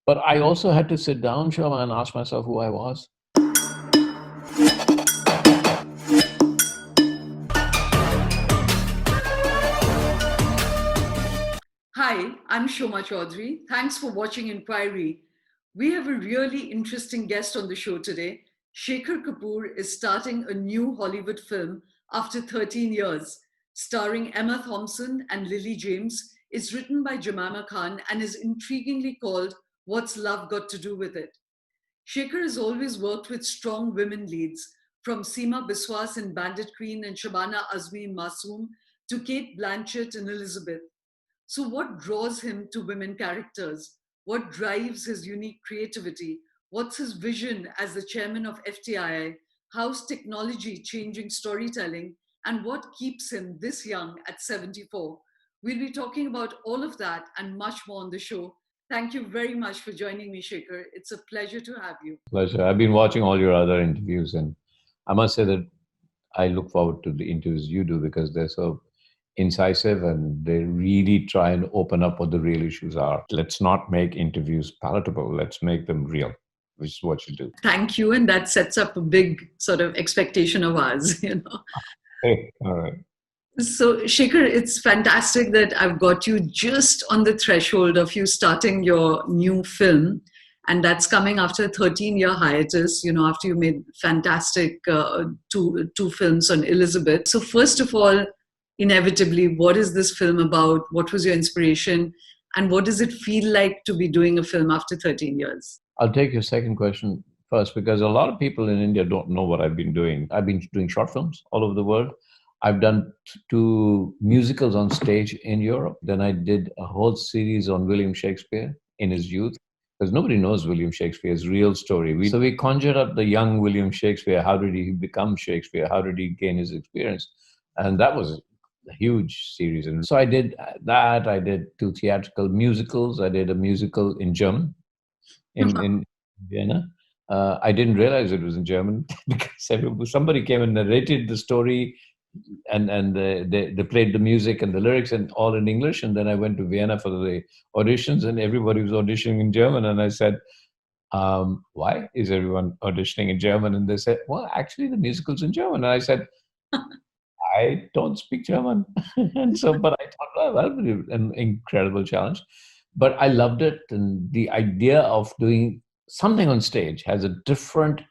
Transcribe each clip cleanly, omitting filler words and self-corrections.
But I also had to sit down, Shoma, and ask myself who I was. Hi, I'm Shoma Chaudhury. Thanks for watching Enquiry. We have a really interesting guest on the show today. Shekhar Kapur is starting a new Hollywood film after 13 years. Starring Emma Thompson and Lily James, it's written by Jemima Khan and is intriguingly called What's Love Got to Do with It? Shekhar has always worked with strong women leads, from Seema Biswas in Bandit Queen and Shabana Azmi in Masoom to Kate Blanchett and Elizabeth. So, what draws him to women characters? What drives his unique creativity? What's his vision as the chairman of FTII? How's technology changing storytelling? And what keeps him this young at 74? We'll be talking about all of that and much more on the show. Thank you very much for joining me, Shekhar. It's a pleasure to have you. Pleasure. I've been watching all your other interviews, and I must say that I look forward to the interviews you do because they're so incisive and they really try and open up what the real issues are. Let's not make interviews palatable, let's make them real, which is what you do. Thank you. And that sets up a big sort of expectation of ours, you know. Hey, all right. So, Shekhar, it's fantastic that I've got you just on the threshold of you starting your new film. And that's coming after a 13-year hiatus, you know, after you made fantastic two films on Elizabeth. So, first of all, inevitably, what is this film about? What was your inspiration? And what does it feel like to be doing a film after 13 years? I'll take your second question first because a lot of people in India don't know what I've been doing. I've been doing short films all over the world. I've done two musicals on stage in Europe. Then I did a whole series on William Shakespeare in his youth because nobody knows William Shakespeare's real story. So we conjured up the young William Shakespeare. How did he become Shakespeare? How did he gain his experience? And that was a huge series. And so I did that. I did two theatrical musicals. I did a musical in German in Vienna. I didn't realize it was in German because somebody came and narrated the story, and they played the music and the lyrics and all in English. And then I went to Vienna for the auditions, and everybody was auditioning in German. And I said, "Why is everyone auditioning in German?" And they said, "Well, actually, the musical's in German." And I said, "I don't speak German," and so, but I thought, well, that'll be an incredible challenge. But I loved it, and the idea of doing something on stage has a different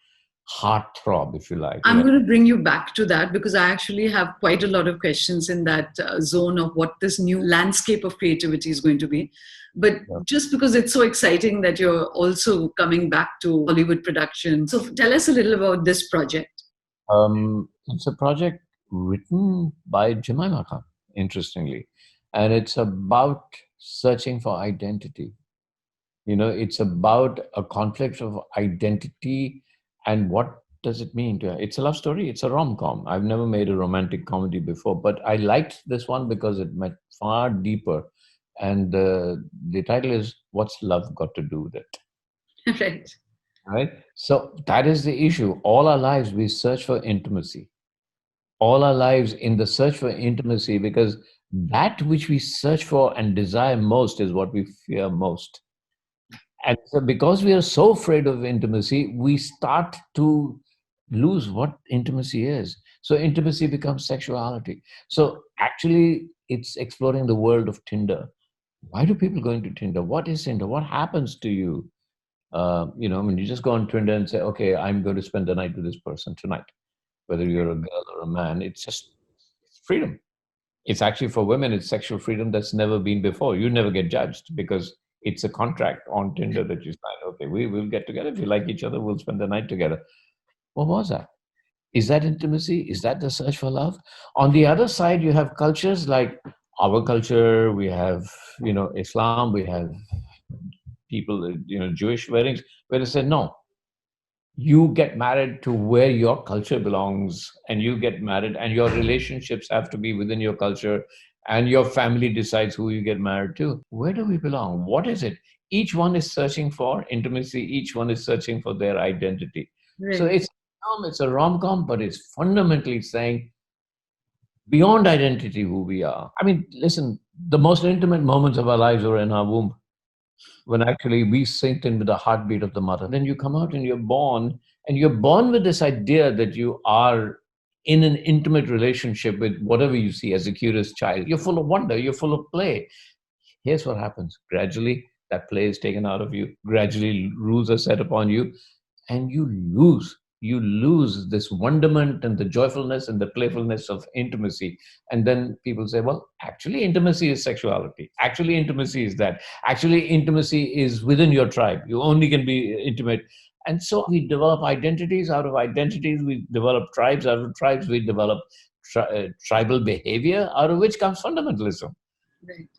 heartthrob, if you like. I'm going to bring you back to that because I actually have quite a lot of questions in that zone of what this new landscape of creativity is going to be. But just because it's so exciting that you're also coming back to Hollywood production. So tell us a little about this project. It's a project written by Jemima Khan, interestingly. And it's about searching for identity. You know, it's about a conflict of identity and what does it mean to her. It's a love story. It's a rom-com. I've never made a romantic comedy before, but I liked this one because it went far deeper. And the title is What's Love Got to Do with It? Right. Right? So that is the issue. All our lives, we search for intimacy. All our lives in the search for intimacy, because that which we search for and desire most is what we fear most. And so because we are so afraid of intimacy, we start to lose what intimacy is. So intimacy becomes sexuality. So actually, it's exploring the world of Tinder. Why do people go into Tinder? What is Tinder? What happens to you? You know, I mean, you just go on Tinder and say, okay, I'm going to spend the night with this person tonight. Whether you're a girl or a man, it's just freedom. It's actually for women, it's sexual freedom that's never been before. You never get judged because it's a contract on Tinder that you sign. Okay, we will get together. If you like each other, we'll spend the night together. What was that? Is that intimacy? Is that the search for love? On the other side, you have cultures like our culture. We have, you know, Islam. We have people, you know, Jewish weddings where they say, no, you get married to where your culture belongs, and you get married, and your relationships have to be within your culture, and your family decides who you get married to. Where do we belong? What is it? Each one is searching for intimacy. Each one is searching for their identity. Right. So it's a rom-com, but it's fundamentally saying beyond identity who we are. I mean, listen, the most intimate moments of our lives are in our womb. when actually we synced in with the heartbeat of the mother. Then you come out and you're born with this idea that you are in an intimate relationship with whatever you see as a curious child. You're full of wonder, you're full of play. Here's what happens gradually, that play is taken out of you, gradually, rules are set upon you, and you lose this wonderment and the joyfulness and the playfulness of intimacy. And then people say, well, actually intimacy is sexuality, actually intimacy is that, actually intimacy is within your tribe, you only can be intimate. And so we develop identities, out of identities we develop tribes, out of tribes we develop tribal behavior, out of which comes fundamentalism. Right.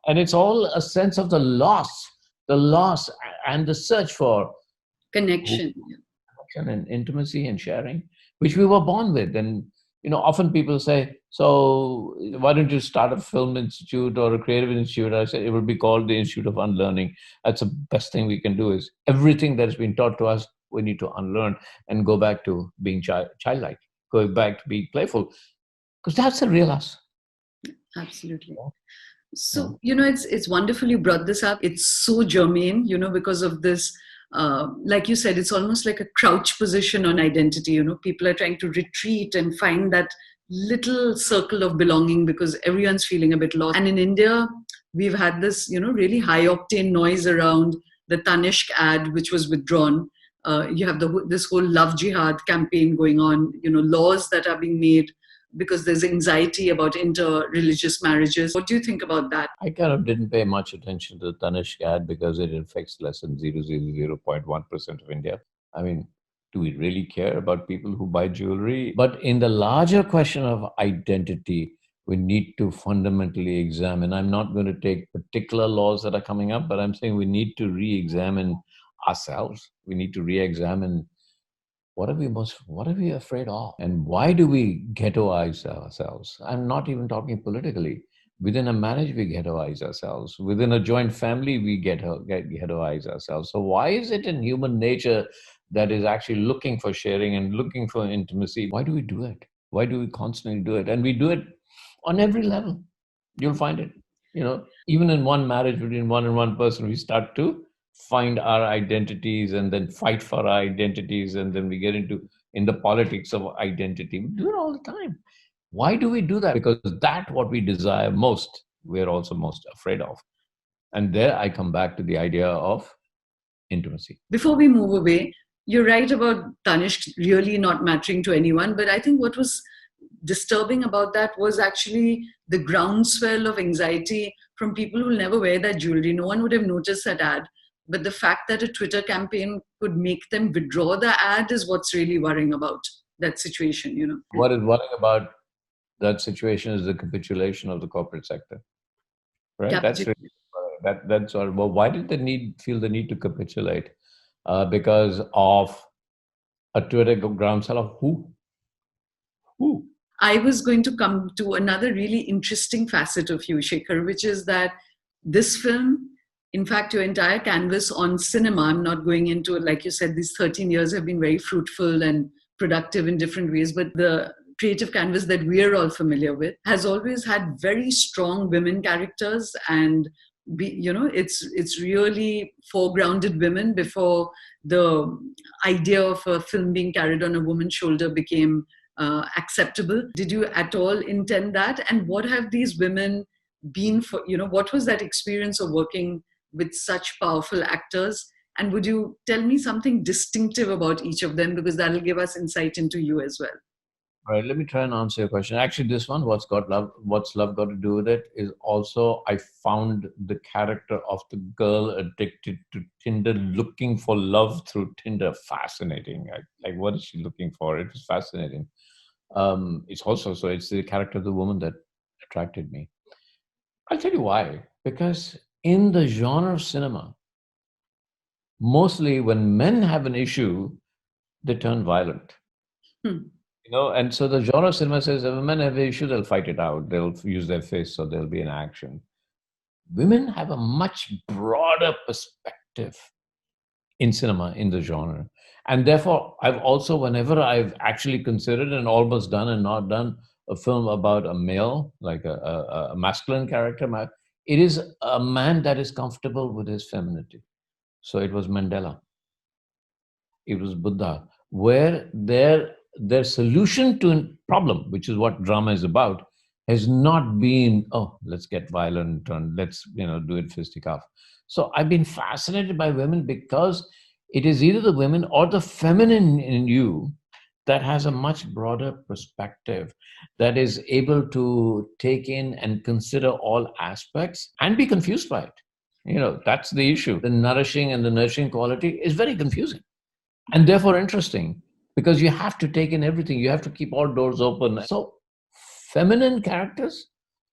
And it's all a sense of the loss and the search for Connection. connection and intimacy and sharing, which we were born with. And often people say, so why don't you start a film institute or a creative institute? I said it would be called the Institute of Unlearning. That's the best thing we can do, is everything that has been taught to us, we need to unlearn and go back to being childlike, go back to being playful, because that's the real us. Absolutely. Yeah. So, it's wonderful you brought this up. It's so germane, because of this. Like you said, it's almost like a crouch position on identity. People are trying to retreat and find that little circle of belonging because everyone's feeling a bit lost. And in India, we've had this, really high octane noise around the Tanishq ad, which was withdrawn. You have this whole love jihad campaign going on, laws that are being made because there's anxiety about inter-religious marriages. What do you think about that? I kind of didn't pay much attention to the Tanishq ad because it affects less than 0.1% of India. I mean, do we really care about people who buy jewelry? But in the larger question of identity, we need to fundamentally examine. I'm not going to take particular laws that are coming up, but I'm saying we need to re-examine ourselves. We need to re-examine what are we afraid of? And why do we ghettoize ourselves? I'm not even talking politically. Within a marriage, we ghettoize ourselves. Within a joint family, we ghettoize ourselves. So why is it in human nature that is actually looking for sharing and looking for intimacy? Why do we do it? Why do we constantly do it? And we do it on every level. You'll find it. Even in one marriage between one and one person, we start to find our identities and then fight for our identities, and then we get in the politics of identity. We do it all the time. Why do we do that? Because that what we desire most, we're also most afraid of. And there I come back to the idea of intimacy. Before we move away, you're right about Tanishq really not mattering to anyone, but I think what was disturbing about that was actually the groundswell of anxiety from people who never wear that jewelry. No one would have noticed that ad. But the fact that a Twitter campaign could make them withdraw the ad is what's really worrying about that situation. What is worrying about that situation is the capitulation of the corporate sector, right? That's really, that's all. Well, why did they feel the need to capitulate? Because of a Twitter groundswell of who? Who? I was going to come to another really interesting facet of you, Shekhar, which is that this film, in fact, your entire canvas on cinema, I'm not going into it, like you said, these 13 years have been very fruitful and productive in different ways, but the creative canvas that we're all familiar with has always had very strong women characters, and it's really foregrounded women before the idea of a film being carried on a woman's shoulder became acceptable. Did you at all intend that? And what have these women been for? What was that experience of working with such powerful actors? And would you tell me something distinctive about each of them, because that'll give us insight into you as well? All right, let me try and answer your question. Actually, this one, what's love got to do with it, is also I found the character of the girl addicted to Tinder, looking for love through Tinder, fascinating. Like what is she looking for? It was fascinating. It's the character of the woman that attracted me. I'll tell you why. Because in the genre of cinema, mostly when men have an issue, they turn violent. And so the genre of cinema says if men have an issue, they'll fight it out. They'll use their fists, so there'll be an action. Women have a much broader perspective in cinema, in the genre. And therefore, whenever I've actually considered and almost done and not done a film about a male, like a masculine character, It is a man that is comfortable with his femininity. So it was Mandela, it was Buddha, where their solution to a problem, which is what drama is about, has not been, oh, let's get violent and let's do it fisticuff. So I've been fascinated by women because it is either the women or the feminine in you that has a much broader perspective, that is able to take in and consider all aspects and be confused by it. That's the issue. The nourishing and the nurturing quality is very confusing and therefore interesting, because you have to take in everything. You have to keep all doors open. So, feminine characters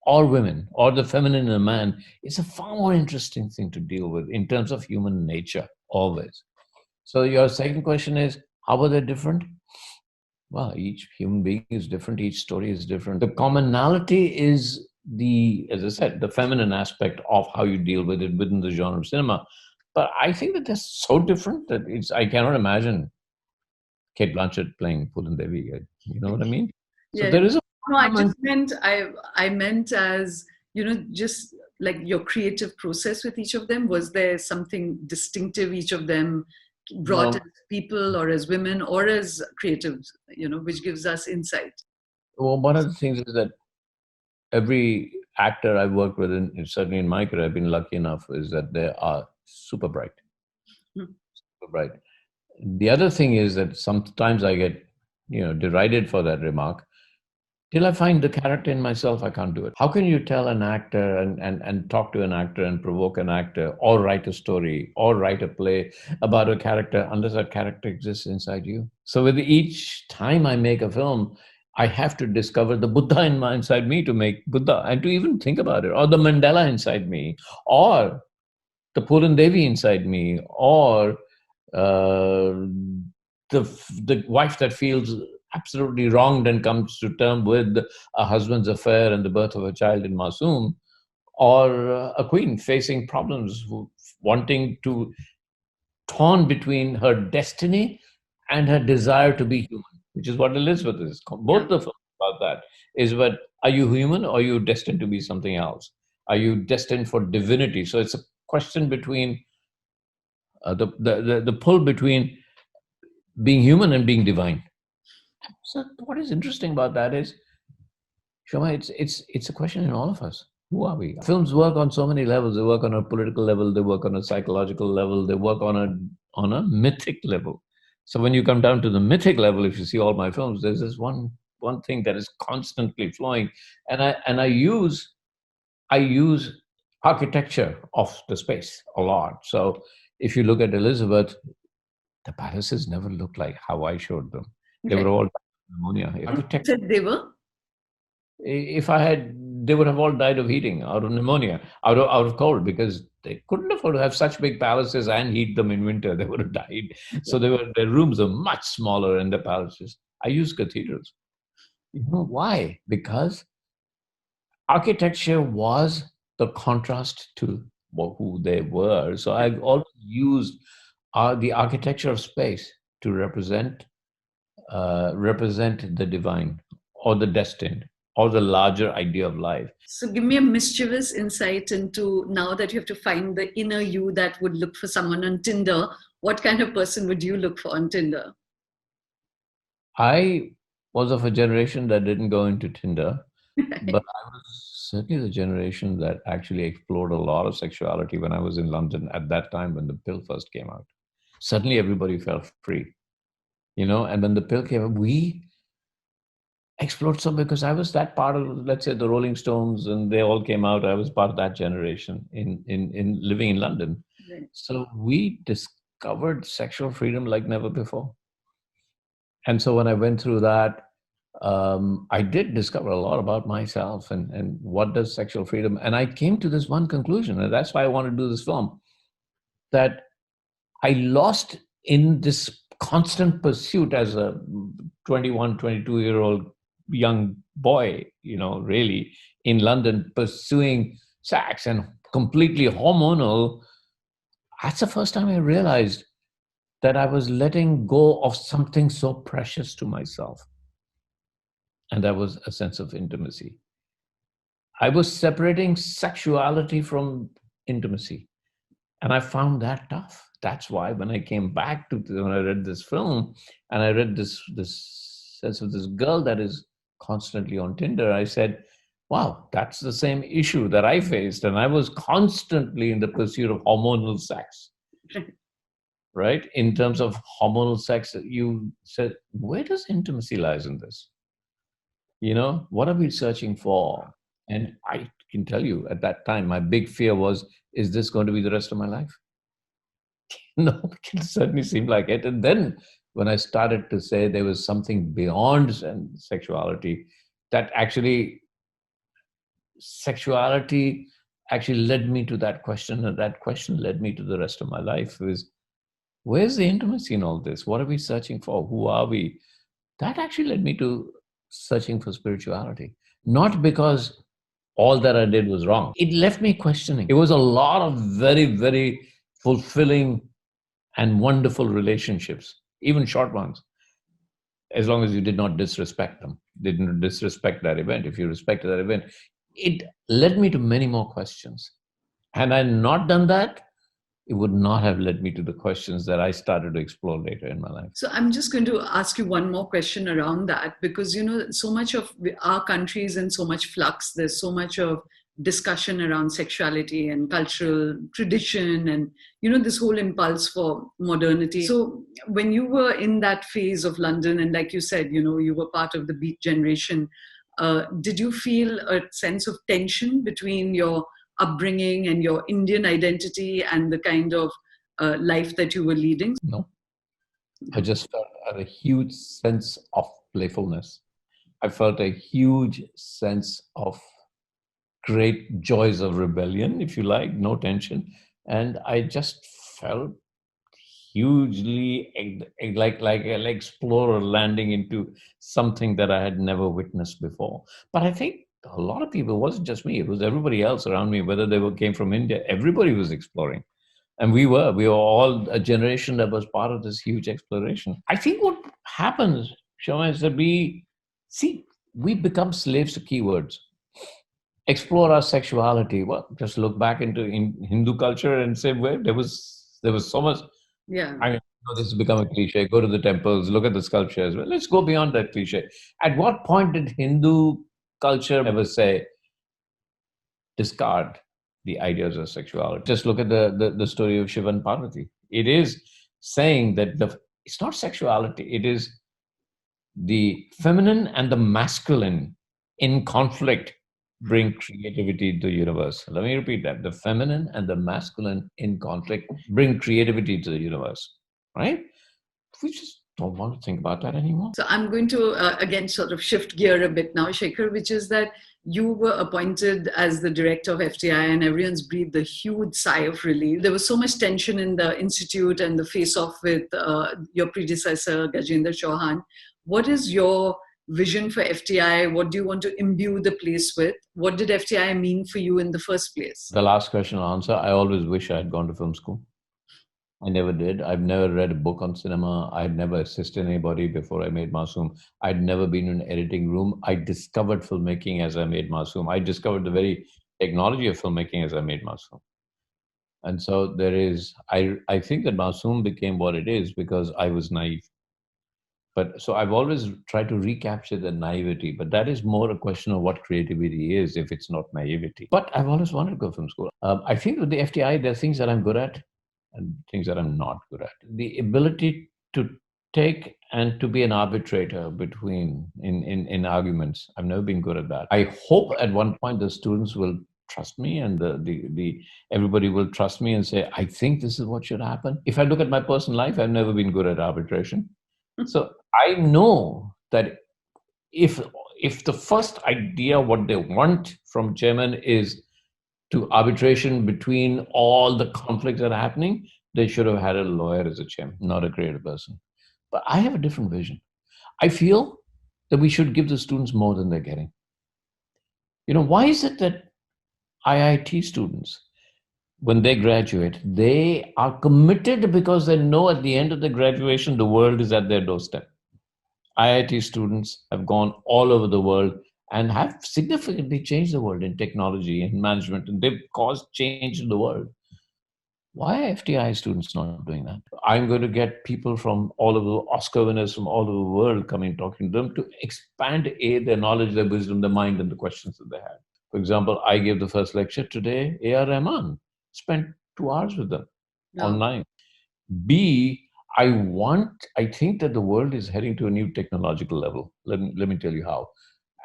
or women or the feminine in a man is a far more interesting thing to deal with in terms of human nature, always. So, your second question is, how are they different? Well, each human being is different, each story is different. The commonality is as I said, the feminine aspect of how you deal with it within the genre of cinema. But I think that they're so different that I cannot imagine Kate Blanchett playing Pull and Devi. You know what I mean? So Yeah. there is a No, I just fundamental. meant I meant as, just like your creative process with each of them. Was there something distinctive each of them brought as No. people or as women or as creatives, which gives us insight? Well, one of the things is that every actor I've worked with, certainly in my career, I've been lucky enough, is that they are super bright. Hmm. Super bright. The other thing is that sometimes I get, derided for that remark. Till I find the character in myself, I can't do it. How can you tell an actor and talk to an actor and provoke an actor or write a story or write a play about a character unless that character exists inside you? So with each time I make a film, I have to discover the Buddha inside me to make Buddha and to even think about it, or the Mandela inside me, or the Puran Devi inside me, or uh, the wife that feels absolutely wronged and comes to terms with a husband's affair and the birth of a child in Masoom, or a queen facing problems, wanting to torn between her destiny and her desire to be human, which is what Elizabeth is. Yeah. Both the films about that is, but are you human or are you destined to be something else? Are you destined for divinity? So it's a question between the pull between being human and being divine. So what is interesting about that is, Shoma, it's a question in all of us. Who are we? Films work on so many levels. They work on a political level. They work on a psychological level. They work on a mythic level. So when you come down to the mythic level, if you see all my films, there's this one thing that is constantly flowing, and I use architecture of the space a lot. So if you look at Elizabeth, the palaces never looked like how I showed them. They Okay. were all pneumonia. You said they were? If I had, they would have all died of heating, out of pneumonia, out of cold, because they couldn't afford to have such big palaces and heat them in winter. They would have died. So their rooms are much smaller in the palaces. I use cathedrals. You know why? Because architecture was the contrast to who they were. So I've always used the architecture of space to represent the divine or the destined or the larger idea of life. So give me a mischievous insight into, now that you have to find the inner you that would look for someone on Tinder, what kind of person would you look for on Tinder? I was of a generation that didn't go into Tinder, but I was certainly the generation that actually explored a lot of sexuality when I was in London at that time when the pill first came out. Suddenly everybody felt free, and when the pill came out, we explored some, because I was that part of, let's say, the Rolling Stones, and they all came out. I was part of that generation in living in London. Right. So we discovered sexual freedom like never before. And so when I went through that, I did discover a lot about myself and what does sexual freedom. And I came to this one conclusion, and that's why I want to do this film, that I lost in this constant pursuit as a 21, 22-year-old young boy, really in London, pursuing sex and completely hormonal. That's the first time I realized that I was letting go of something so precious to myself. And that was a sense of intimacy. I was separating sexuality from intimacy. And I found that tough. That's why when I came back to when I read this film and I read this sense of this girl that is constantly on Tinder, I said, wow, that's the same issue that I faced. And I was constantly in the pursuit of hormonal sex, right? In terms of hormonal sex, you said, where does intimacy lies in this? What are we searching for? And I can tell you at that time, my big fear was, is this going to be the rest of my life? No, it certainly seemed like it. And then when I started to say there was something beyond sexuality, that sexuality actually led me to that question. And that question led me to the rest of my life is, where's the intimacy in all this? What are we searching for? Who are we? That actually led me to searching for spirituality. Not because all that I did was wrong. It left me questioning. It was a lot of very, very fulfilling and wonderful relationships, even short ones, as long as you did not disrespect them, didn't disrespect that event. If you respected that event, it led me to many more questions. Had I not done that, it would not have led me to the questions that I started to explore later in my life. So I'm just going to ask you one more question around that, because so much of our country is in so much flux. There's so much of discussion around sexuality and cultural tradition, and this whole impulse for modernity. So when you were in that phase of London, and like you said, you were part of the Beat generation, did you feel a sense of tension between your upbringing and your Indian identity and the kind of life that you were leading? No, I just felt a huge sense of playfulness. I felt a huge sense of great joys of rebellion, if you like, no tension. And I just felt hugely like an explorer landing into something that I had never witnessed before. But I think a lot of people, it wasn't just me, it was everybody else around me, whether they came from India, everybody was exploring. And we were all a generation that was part of this huge exploration. I think what happens, Shoma, is that we become slaves to keywords. Explore our sexuality. Well, just look back into Hindu culture and say, well, there was so much. Yeah. I know this has become a cliche. Go to the temples, look at the sculptures. Well, let's go beyond that cliche. At what point did Hindu culture ever say, discard the ideas of sexuality? Just look at the story of Shiva and Parvati. It is saying that it's not sexuality. It is the feminine and the masculine in conflict bring creativity to the universe. Let me repeat that. The feminine and the masculine in conflict bring creativity to the universe, right? We just don't want to think about that anymore. So I'm going to, again, sort of shift gear a bit now, Shekhar, which is that you were appointed as the director of FTI and everyone's breathed a huge sigh of relief. There was so much tension in the institute and the face-off with your predecessor, Gajendra Chauhan. What is your vision for FTI? What do you want to imbue the place with? What did FTI mean for you in the first place? The last question I'll answer. I always wish I had gone to film school. I never did. I've never read a book on cinema. I'd never assisted anybody before I made Masoom. I'd never been in an editing room. I discovered filmmaking as I made Masoom. I discovered the very technology of filmmaking as I made Masoom. And so I think that Masoom became what it is because I was naive. But so I've always tried to recapture the naivety, but that is more a question of what creativity is if it's not naivety. But I've always wanted to go film school. I think with the FTI, there are things that I'm good at and things that I'm not good at. The ability to take and to be an arbitrator between in arguments. I've never been good at that. I hope at one point the students will trust me and the everybody will trust me and say, I think this is what should happen. If I look at my personal life, I've never been good at arbitration. So I know that if the first idea what they want from chairman is to arbitration between all the conflicts that are happening, they should have had a lawyer as a chairman, not a creative person. But I have a different vision. I feel that we should give the students more than they're getting. Why is it that IIT students, when they graduate, they are committed because they know at the end of the graduation, the world is at their doorstep. IIT students have gone all over the world and have significantly changed the world in technology and management, and they've caused change in the world. Why are FTI students not doing that? I'm going to get people from all over, Oscar winners from all over the world coming talking to them to expand their knowledge, their wisdom, their mind, and the questions that they have. For example, I gave the first lecture today, A.R. Rahman. Spent 2 hours with them Yeah. online. B, I think that the world is heading to a new technological level. Let me tell you how.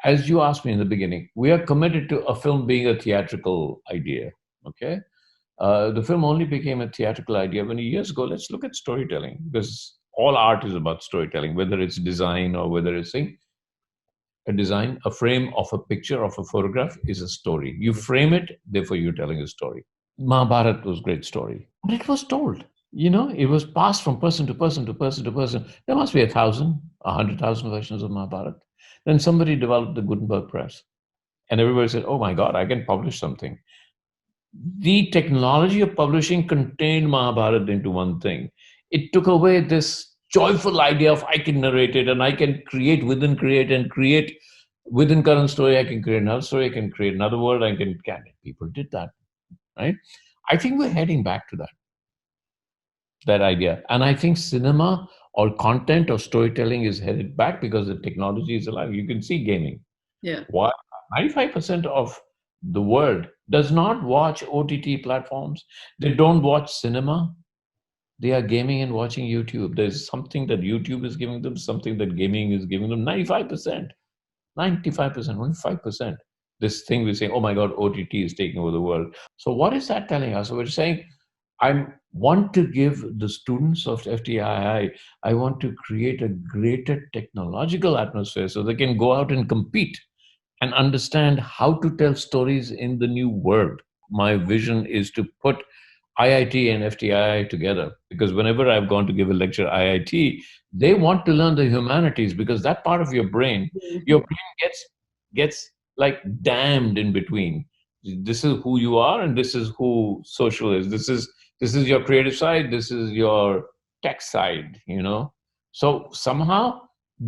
As you asked me in the beginning, we are committed to a film being a theatrical idea. Okay. The film only became a theatrical idea when years ago. Let's look at storytelling, because all art is about storytelling, whether it's design or whether it's a design, a frame of a picture, of a photograph is a story. You frame it, therefore you're telling a story. Mahabharata was a great story, but it was told. It was passed from person to person to person to person. There must be 1,000, 100,000 versions of Mahabharata. Then somebody developed the Gutenberg press, and everybody said, "Oh my God, I can publish something." The technology of publishing contained Mahabharata into one thing. It took away this joyful idea of I can narrate it and I can create within current story. I can create another story. I can create another world. People did that, right? I think we're heading back to that idea. And I think cinema or content or storytelling is headed back because the technology is alive. You can see gaming. Yeah. Why 95% of the world does not watch OTT platforms. They don't watch cinema. They are gaming and watching YouTube. There's something that YouTube is giving them, something that gaming is giving them. 95%, 95%, only 5%. This thing we're saying, oh my God, OTT is taking over the world. So what is that telling us? So we're saying, I want to give the students of I want to create a greater technological atmosphere so they can go out and compete and understand how to tell stories in the new world. My vision is to put IIT and FTII together, because whenever I've gone to give a lecture at IIT, they want to learn the humanities, because that part of your Mhm. brain gets like damned in between. This is who you are, and this is who social is. This is your creative side. This is your tech side. So somehow,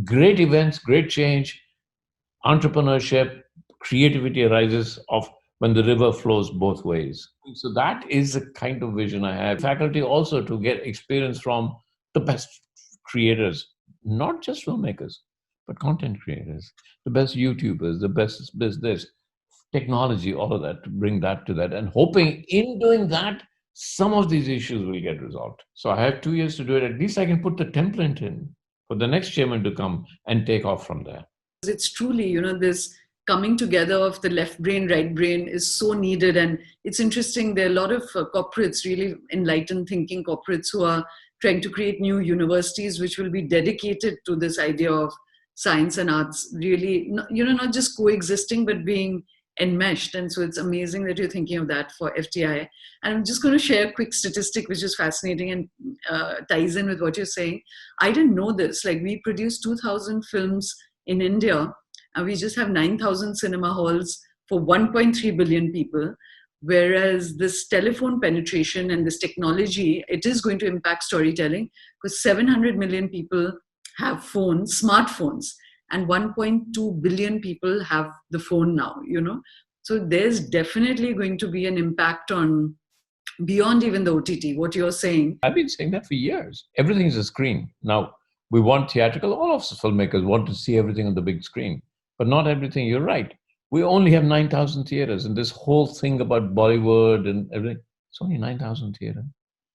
great events, great change, entrepreneurship, creativity arises of when the river flows both ways. So that is the kind of vision I have. Faculty also to get experience from the best creators, not just filmmakers, but content creators, the best YouTubers, the best business, technology, all of that, to bring that to that. And hoping in doing that, some of these issues will get resolved. So I have 2 years to do it. At least I can put the template in for the next chairman to come and take off from there. It's truly, this coming together of the left brain, right brain is so needed. And it's interesting, there are a lot of corporates, really enlightened thinking corporates, who are trying to create new universities which will be dedicated to this idea of science and arts, really, not just coexisting, but being enmeshed. And so it's amazing that you're thinking of that for FTI. And I'm just going to share a quick statistic which is fascinating and ties in with what you're saying. I didn't know this. Like, we produce 2,000 films in India, and we just have 9,000 cinema halls for 1.3 billion people. Whereas this telephone penetration and this technology, it is going to impact storytelling, because 700 million people have phones, smartphones, and 1.2 billion people have the phone now. So there's definitely going to be an impact on beyond even the OTT, what you're saying. I've been saying that for years. Everything is a screen. Now, we want theatrical, all of us filmmakers want to see everything on the big screen, but not everything. You're right. We only have 9,000 theaters, and this whole thing about Bollywood and everything, it's only 9,000 theaters.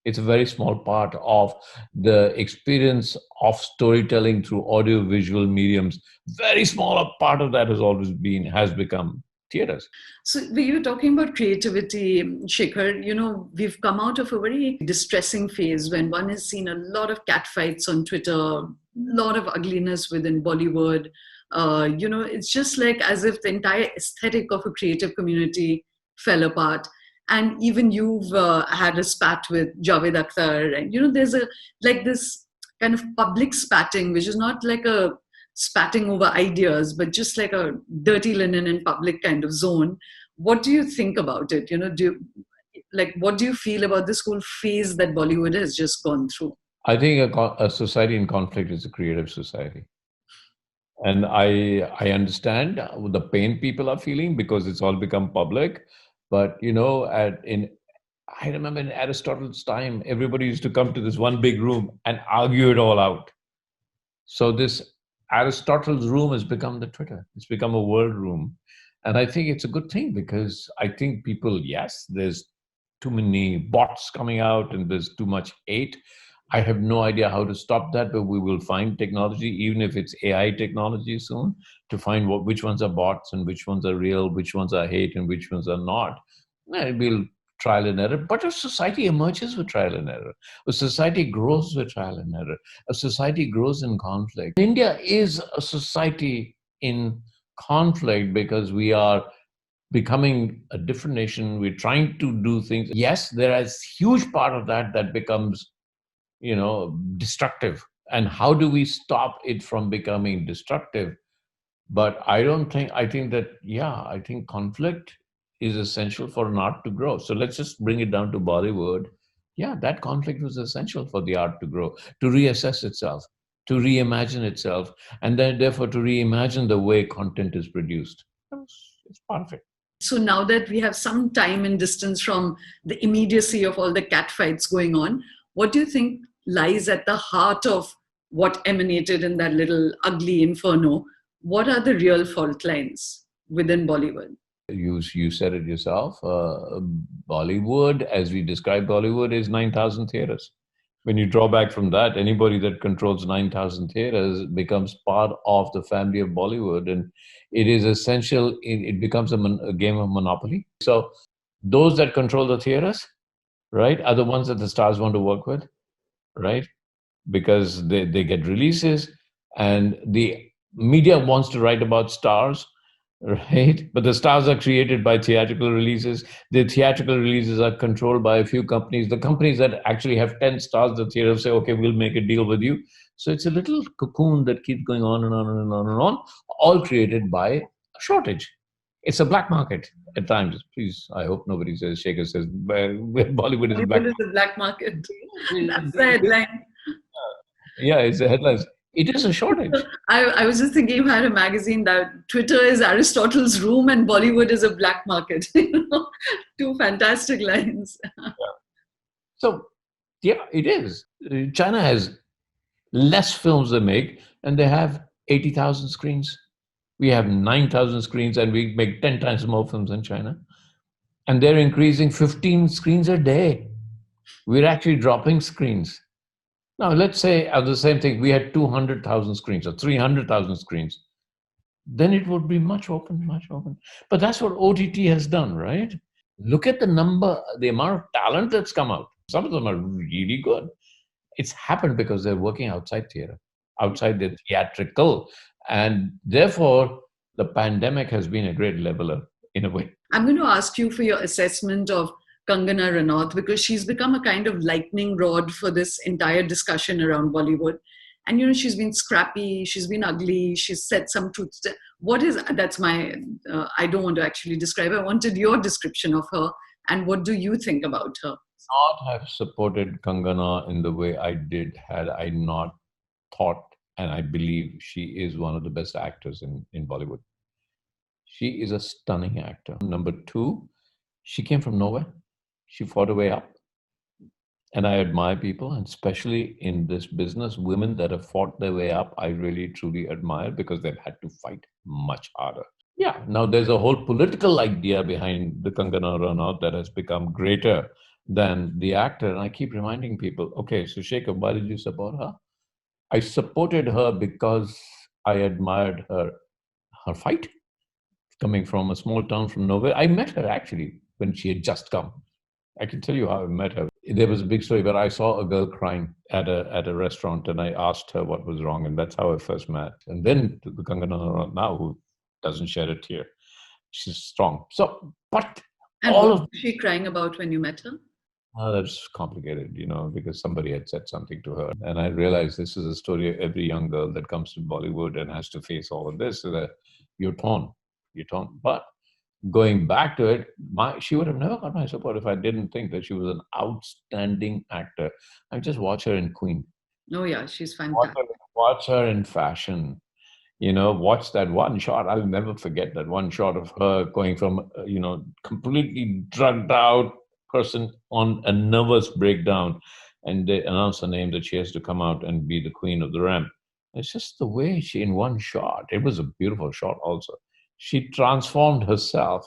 It's a very small part of the experience of storytelling through audio visual mediums. Very small part of that has become theaters. So we were talking about creativity, Shekhar. We've come out of a very distressing phase when one has seen a lot of catfights on Twitter, a lot of ugliness within Bollywood. It's just like as if the entire aesthetic of a creative community fell apart. And even you've had a spat with Javed Akhtar, and there's this kind of public spatting, which is not like a spatting over ideas, but just like a dirty linen in public kind of zone. What do you think about it? What do you feel about this whole phase that Bollywood has just gone through? I think a society in conflict is a creative society. And I understand the pain people are feeling because it's all become public. But I remember in Aristotle's time, everybody used to come to this one big room and argue it all out. So this Aristotle's room has become the Twitter. It's become a world room. And I think it's a good thing because I think people, yes, there's too many bots coming out and there's too much hate. I have no idea how to stop that, but we will find technology, even if it's AI technology soon, to find which ones are bots and which ones are real, which ones are hate and which ones are not. And we'll trial and error. But a society emerges with trial and error. A society grows with trial and error. A society grows in conflict. India is a society in conflict because we are becoming a different nation. We're trying to do things. Yes, there is huge part of that that becomes, destructive. And how do we stop it from becoming destructive? But I think that, yeah, I think conflict is essential for an art to grow. So let's just bring it down to Bollywood. Yeah, that conflict was essential for the art to grow, to reassess itself, to reimagine itself, and then therefore to reimagine the way content is produced. It's part of it. So now that we have some time and distance from the immediacy of all the cat fights going on, what do you think lies at the heart of what emanated in that little ugly inferno? What are the real fault lines within Bollywood? You said it yourself. Bollywood, as we describe Bollywood, is 9,000 theaters. When you draw back from that, anybody that controls 9,000 theaters becomes part of the family of Bollywood, and it is essential. It becomes a game of monopoly. So those that control the theaters, right, are the ones that the stars want to work with, right? Because they get releases and the media wants to write about stars, right? But the stars are created by theatrical releases. The theatrical releases are controlled by a few companies. The companies that actually have 10 stars, the theater say, okay, we'll make a deal with you. So it's a little cocoon that keeps going on and on and on and on, all created by a shortage. It's a black market at times. Please, I hope nobody says, Shekhar says, Bollywood is a black Bollywood is the black market. That's the market. headline. Yeah, it's the headlines. It is a shortage. I was just thinking, you had a magazine that Twitter is Aristotle's room and Bollywood is a black market. Two fantastic lines. So, yeah, it is. China has less films they make, and they have 80,000 screens. We have 9,000 screens, and we make 10 times more films than China. And they're increasing 15 screens a day. We're actually dropping screens. Now, let's say the same thing, we had 200,000 screens or 300,000 screens. Then it would be much open, much open. But that's what OTT has done, right? Look at the number, the amount of talent that's come out. Some of them are really good. It's happened because they're working outside theater, outside the theatrical. And therefore, the pandemic has been a great leveler in a way. I'm going to ask you for your assessment of Kangana Ranaut because she's become a kind of lightning rod for this entire discussion around Bollywood. And she's been scrappy, she's been ugly, she's said some truths. What is that's my? I don't want to actually describe. I wanted your description of her, and what do you think about her? Not have supported Kangana in the way I did had I not thought, and I believe she is one of the best actors in Bollywood. She is a stunning actor. Number two, she came from nowhere. She fought her way up. And I admire people, and especially in this business, women that have fought their way up, I really truly admire because they've had to fight much harder. Yeah, now there's a whole political idea behind the Kangana Ranaut that has become greater than the actor. And I keep reminding people, okay, so Shekhar, why did you support her? I supported her because I admired her fight, coming from a small town from nowhere. I met her actually when she had just come. I can tell you how I met her. There was a big story where I saw a girl crying at a restaurant, and I asked her what was wrong, and that's how I first met. And then to the Kangana Ranaut now, who doesn't shed a tear. She's strong. So, but And all what of was she crying about when you met her? that's complicated, because somebody had said something to her, and I realized this is a story of every young girl that comes to Bollywood and has to face all of this. So that you're torn. But going back to it, she would have never got my support if I didn't think that she was an outstanding actor. I just watch her in Queen. Oh yeah, she's Watch fantastic. her, watch her in Fashion. Watch that one shot. I'll never forget that one shot of her going from, completely drugged out person on a nervous breakdown. And they announce her name that she has to come out and be the queen of the ramp. It's just the way she, in one shot, it was a beautiful shot also. She transformed herself,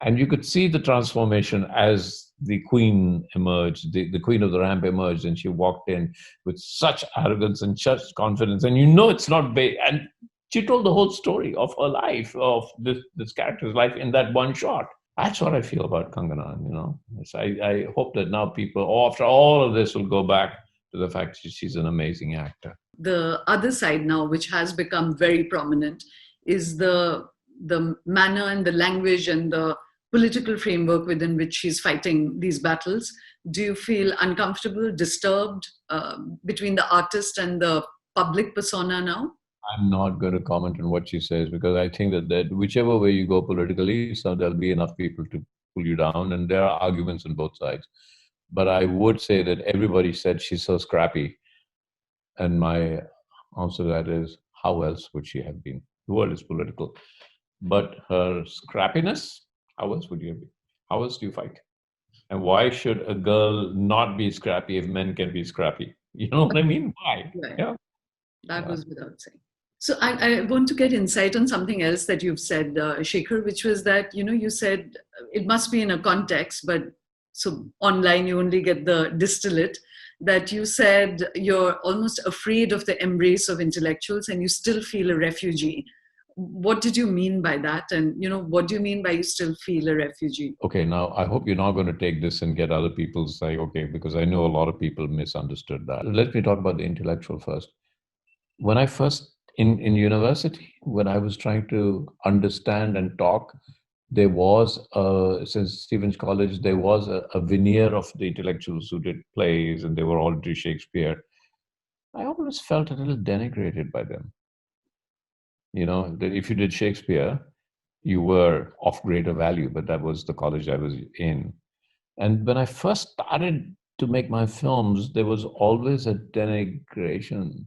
and you could see the transformation as the queen emerged, the queen of the ramp emerged, and she walked in with such arrogance and such confidence. And it's not bait. And she told the whole story of her life, of this character's life in that one shot. That's what I feel about Kangana. I hope that now people, after all of this, will go back to the fact that she's an amazing actor. The other side now, which has become very prominent, is the manner and the language and the political framework within which she's fighting these battles. Do you feel uncomfortable, disturbed between the artist and the public persona now? I'm not going to comment on what she says, because I think that whichever way you go politically, so there'll be enough people to pull you down, and there are arguments on both sides. But I would say that everybody said she's so scrappy, and my answer to that is, how else would she have been? The world is political, but her scrappiness, how else would you be? How else do you fight? And why should a girl not be scrappy if men can be scrappy? You know what I mean? Why? Right. Yeah. That Yeah. goes without saying. So I want to get insight on something else that you've said, Shekhar, which was that, you said it must be in a context, but so online you only get the distillate, that you said you're almost afraid of the embrace of intellectuals and you still feel a refugee. What did you mean by that? And, what do you mean by you still feel a refugee? Okay, now I hope you're not going to take this and get other people to say, okay, because I know a lot of people misunderstood that. Let me talk about the intellectual first. When I first in university, when I was trying to understand and talk, there was since Stephen's College, there was a veneer of the intellectuals who did plays, and they were all do Shakespeare. I always felt a little denigrated by them. That if you did Shakespeare, you were of greater value, but that was the college I was in. And when I first started to make my films, there was always a denigration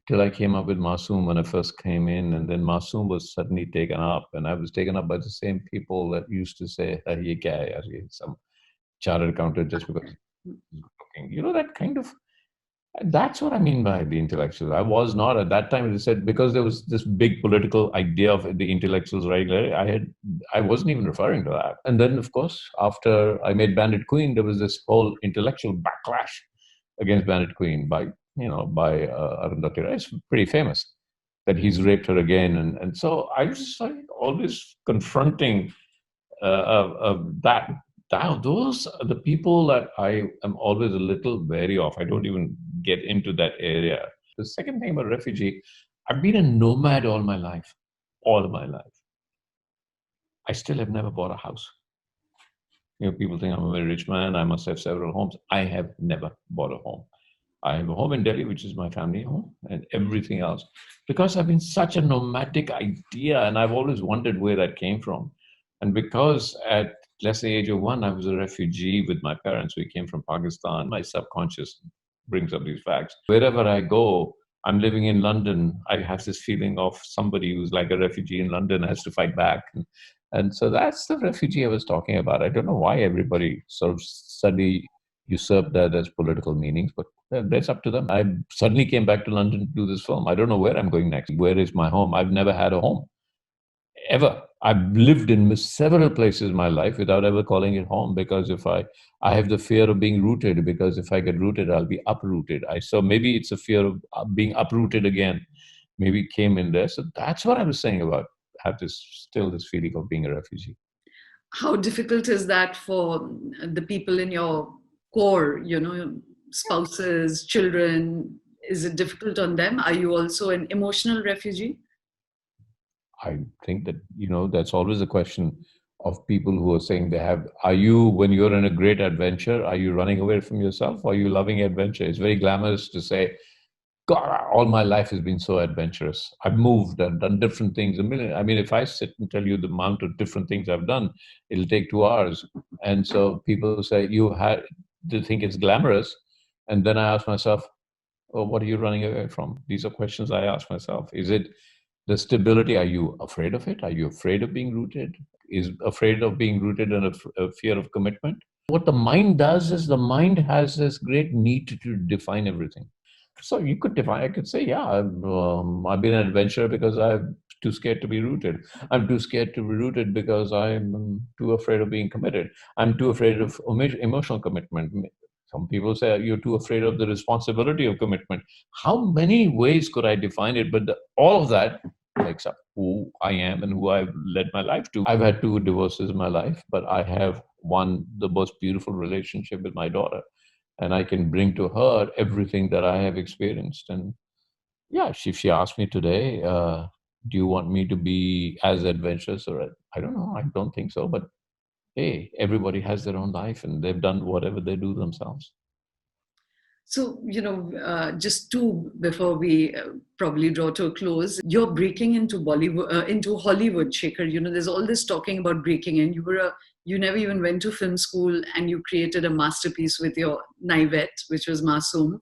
till I came up with Masoom when I first came in. And then Masoom was suddenly taken up, and I was taken up by the same people that used to say, "Ye kya hai, yaar, ye some chartered accountant just because he's looking." That kind of, that's what I mean by the intellectuals. I was not at that time. As I said, because there was this big political idea of the intellectuals, right? I wasn't even referring to that. And then, of course, after I made Bandit Queen, there was this whole intellectual backlash against Bandit Queen by Arundhati Roy. It's pretty famous that he's raped her again, and so I was just like always confronting that. Those are the people that I am always a little wary of. I don't even get into that area. The second thing about refugee, I've been a nomad all my life. All my life. I still have never bought a house. People think I'm a very rich man. I must have several homes. I have never bought a home. I have a home in Delhi, which is my family home, and everything else. Because I've been such a nomadic idea, and I've always wondered where that came from. And because at less than the age of one, I was a refugee with my parents. We came from Pakistan. My subconscious brings up these facts. Wherever I go, I'm living in London. I have this feeling of somebody who's like a refugee in London has to fight back. And so that's the refugee I was talking about. I don't know why everybody sort of suddenly usurped that as political meanings, but that's up to them. I suddenly came back to London to do this film. I don't know where I'm going next. Where is my home? I've never had a home, ever. I've lived in several places in my life without ever calling it home, because I have the fear of being rooted, because if I get rooted, I'll be uprooted. So maybe it's a fear of being uprooted again. Maybe it came in there. So that's what I was saying about have this feeling of being a refugee. How difficult is that for the people in your core, spouses, children? Is it difficult on them? Are you also an emotional refugee? I think that, that's always a question of people who are saying are you, when you're in a great adventure, are you running away from yourself, or are you loving adventure? It's very glamorous to say, God, all my life has been so adventurous. I've moved and done different things. I mean, if I sit and tell you the amount of different things I've done, it'll take 2 hours. And so people say, they think it's glamorous. And then I ask myself, oh, what are you running away from? These are questions I ask myself. Is it The stability, are you afraid of it? Are you afraid of being rooted? Is afraid of being rooted in a fear of commitment? What the mind does is the mind has this great need to define everything. So you could define, I could say, yeah, I've been an adventurer because I'm too scared to be rooted. I'm too scared to be rooted because I'm too afraid of being committed. I'm too afraid of emotional commitment. Some people say you're too afraid of the responsibility of commitment. How many ways could I define it? But all of that makes up who I am and who I've led my life to. I've had two divorces in my life, but I have one, the most beautiful relationship with my daughter. And I can bring to her everything that I have experienced. And yeah, if she asked me today, do you want me to be as adventurous? Or I don't know. I don't think so. But hey, everybody has their own life and they've done whatever they do themselves. So, just two before we probably draw to a close, you're breaking into Bollywood, into Hollywood, Shekhar. There's all this talking about breaking in. You never even went to film school, and you created a masterpiece with your Naivet, which was Masoom.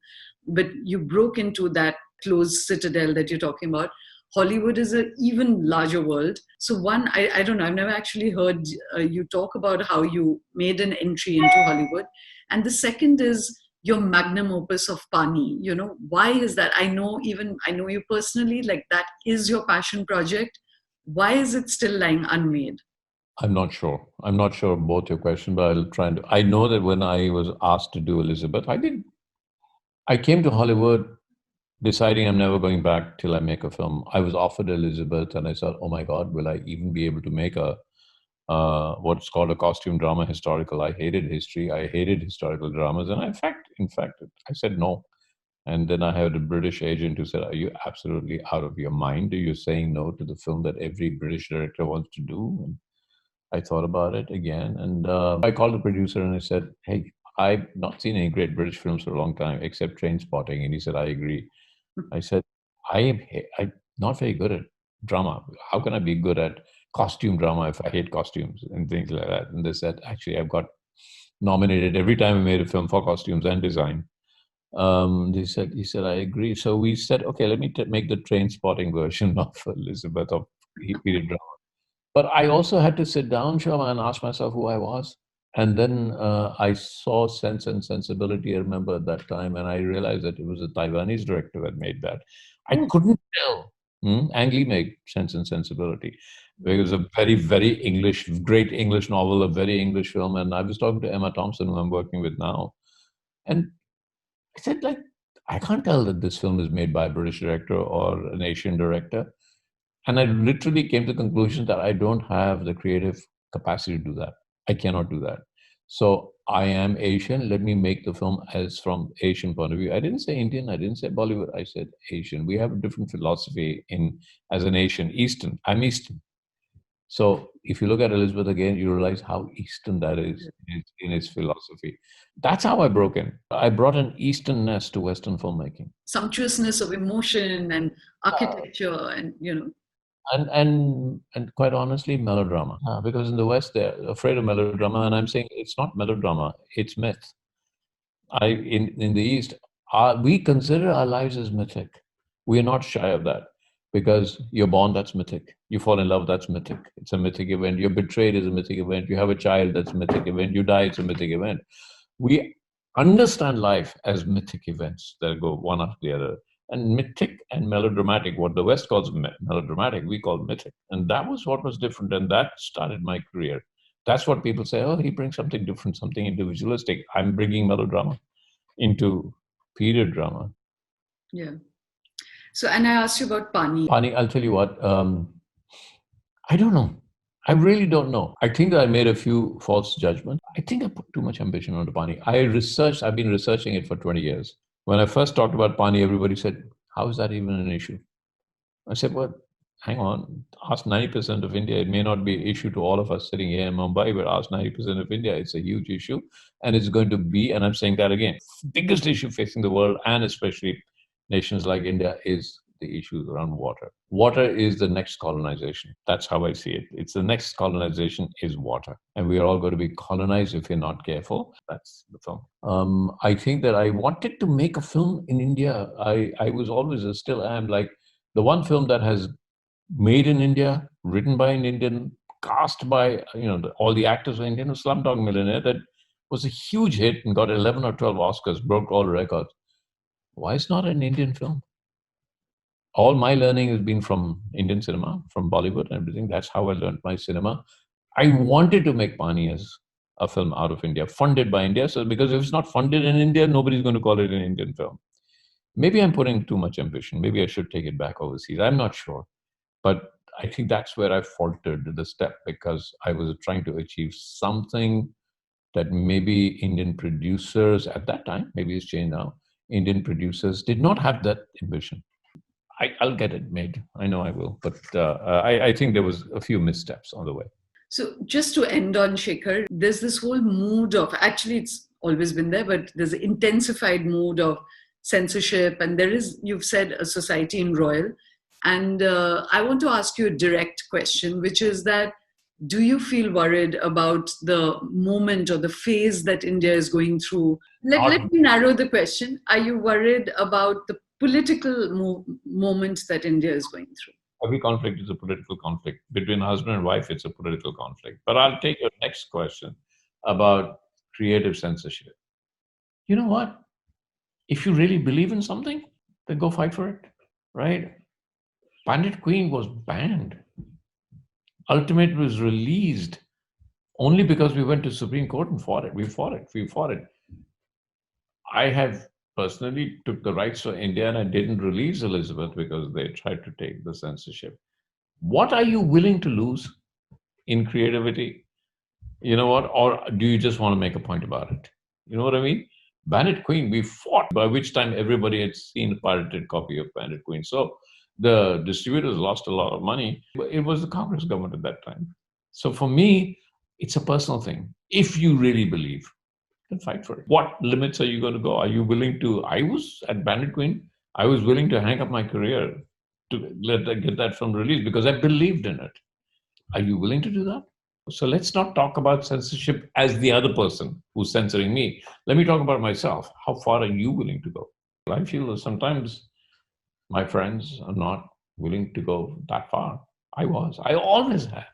But you broke into that closed citadel that you're talking about. Hollywood is an even larger world. So one, I don't know, I've never actually heard you talk about how you made an entry into Hollywood. And the second is your magnum opus of Pani. Why is that? I know you personally, like that is your passion project. Why is it still lying unmade? I'm not sure. I'm not sure both your question, but I'll try and. I know that when I was asked to do Elizabeth, I did. I came to Hollywood deciding I'm never going back till I make a film. I was offered Elizabeth, and I thought, oh my God, will I even be able to make a what's called a costume drama historical? I hated history. I hated historical dramas, and in fact, I said no. And then I had a British agent who said, "Are you absolutely out of your mind? Are you saying no to the film that every British director wants to do?" And I thought about it again, and I called the producer and I said, "Hey, I've not seen any great British films for a long time, except Train Spotting." And he said, "I agree." I said, I'm not very good at drama. How can I be good at costume drama if I hate costumes and things like that?" And they said, "Actually, I've got nominated every time I made a film for costumes and design." He said, "I agree." So we said, "Okay, let me make the Train Spotting version of Elizabeth of period drama." But I also had to sit down, Shoma, and ask myself who I was. And then I saw Sense and Sensibility, I remember at that time, and I realized that it was a Taiwanese director that made that. I couldn't tell. Ang Lee made Sense and Sensibility. It was a very, very English, great English novel, a very English film. And I was talking to Emma Thompson, who I'm working with now. And I said, like, I can't tell that this film is made by a British director or an Asian director. And I literally came to the conclusion that I don't have the creative capacity to do that. I cannot do that. So I am Asian. Let me make the film as from Asian point of view. I didn't say Indian. I didn't say Bollywood. I said Asian. We have a different philosophy in as an Asian. Eastern. I'm Eastern. So if you look at Elizabeth again, you realize how Eastern that is in its philosophy. That's how I broke in. I brought an Easternness to Western filmmaking. Sumptuousness of emotion and architecture, and And quite honestly, melodrama. Because in the West they're afraid of melodrama, and I'm saying it's not melodrama; it's myth. In the East, we consider our lives as mythic. We are not shy of that because you're born, that's mythic. You fall in love, that's mythic. It's a mythic event. You're betrayed is a mythic event. You have a child, that's a mythic event. You die, it's a mythic event. We understand life as mythic events that go one after the other. And mythic and melodramatic, what the West calls melodramatic, we call mythic. And that was what was different. And that started my career. That's what people say, oh, he brings something different, something individualistic. I'm bringing melodrama into period drama. yeah. So, and I asked you about Pani. Pani, I'll tell you what, I don't know. I really don't know. I think that I made a few false judgments. I think I put too much ambition onto Pani. I've been researching it for 20 years. When I first talked about Pani, everybody said, how is that even an issue? I said, well, hang on. Ask 90% of India. It may not be an issue to all of us sitting here in Mumbai, but ask 90% of India. It's a huge issue. And it's going to be, and I'm saying that again, biggest issue facing the world and especially nations like India is the issues around water. Water is the next colonization. That's how I see it. It's the next colonization is water. And we are all going to be colonized if we're not careful. That's the film. I think that I wanted to make a film in India. I was always, still am, like the one film that has made in India, written by an Indian, cast by all the actors were Indian. Slumdog Millionaire that was a huge hit and got 11 or 12 Oscars, broke all records. Why is not an Indian film? All my learning has been from Indian cinema, from Bollywood and everything. That's how I learned my cinema. I wanted to make Pani as a film out of India, funded by India. So because if it's not funded in India, nobody's going to call it an Indian film. Maybe I'm putting too much ambition. Maybe I should take it back overseas. I'm not sure. But I think that's where I faltered the step because I was trying to achieve something that maybe Indian producers at that time, maybe it's changed now, Indian producers did not have that ambition. I'll get it made. I know I will. But I think there was a few missteps on the way. So just to end on Shekhar, there's this whole mood of, actually it's always been there, but there's an intensified mood of censorship, and there is, you've said, a society in royal. And I want to ask you a direct question, which is that, do you feel worried about the moment or the phase that India is going through? Let me narrow the question. Are you worried about the political moment that India is going through? Every conflict is a political conflict. Between husband and wife, it's a political conflict. But I'll take your next question about creative censorship. You know what? If you really believe in something, then go fight for it, right? Bandit Queen was banned. Ultimate was released only because we went to Supreme Court and fought it. We fought it. I have personally took the rights for India and I didn't release Elizabeth because they tried to take the censorship. What are you willing to lose in creativity? You know what? Or do you just want to make a point about it? You know what I mean? Bandit Queen, we fought, by which time everybody had seen a pirated copy of Bandit Queen. So the distributors lost a lot of money. It was the Congress government at that time. So for me, it's a personal thing. If you really believe, then fight for it. What limits are you going to go? Are you willing to? I was at Bandit Queen. I was willing to hang up my career to get that film released because I believed in it. Are you willing to do that? So let's not talk about censorship as the other person who's censoring me. Let me talk about myself. How far are you willing to go? I feel that sometimes my friends are not willing to go that far. I was. I always have.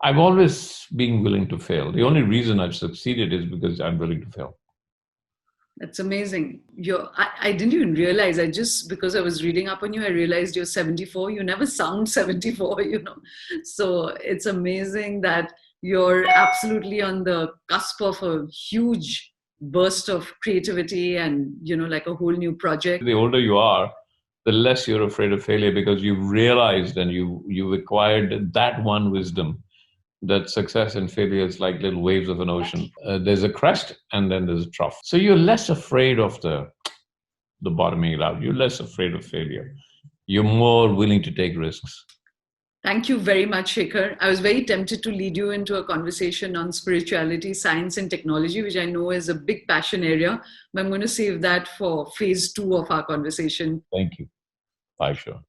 I've always been willing to fail. The only reason I've succeeded is because I'm willing to fail. That's amazing. I didn't even realize. Because I was reading up on you, I realized you're 74. You never sound 74, So it's amazing that you're absolutely on the cusp of a huge burst of creativity and, like a whole new project. The older you are, the less you're afraid of failure because you've realized and you've acquired that one wisdom that success and failure is like little waves of an ocean. There's a crest and then there's a trough. So you're less afraid of the bottoming out. You're less afraid of failure. You're more willing to take risks. Thank you very much, Shekhar. I was very tempted to lead you into a conversation on spirituality, science, and technology, which I know is a big passion area, but I'm going to save that for phase 2 of our conversation. Thank you. Bye, sure.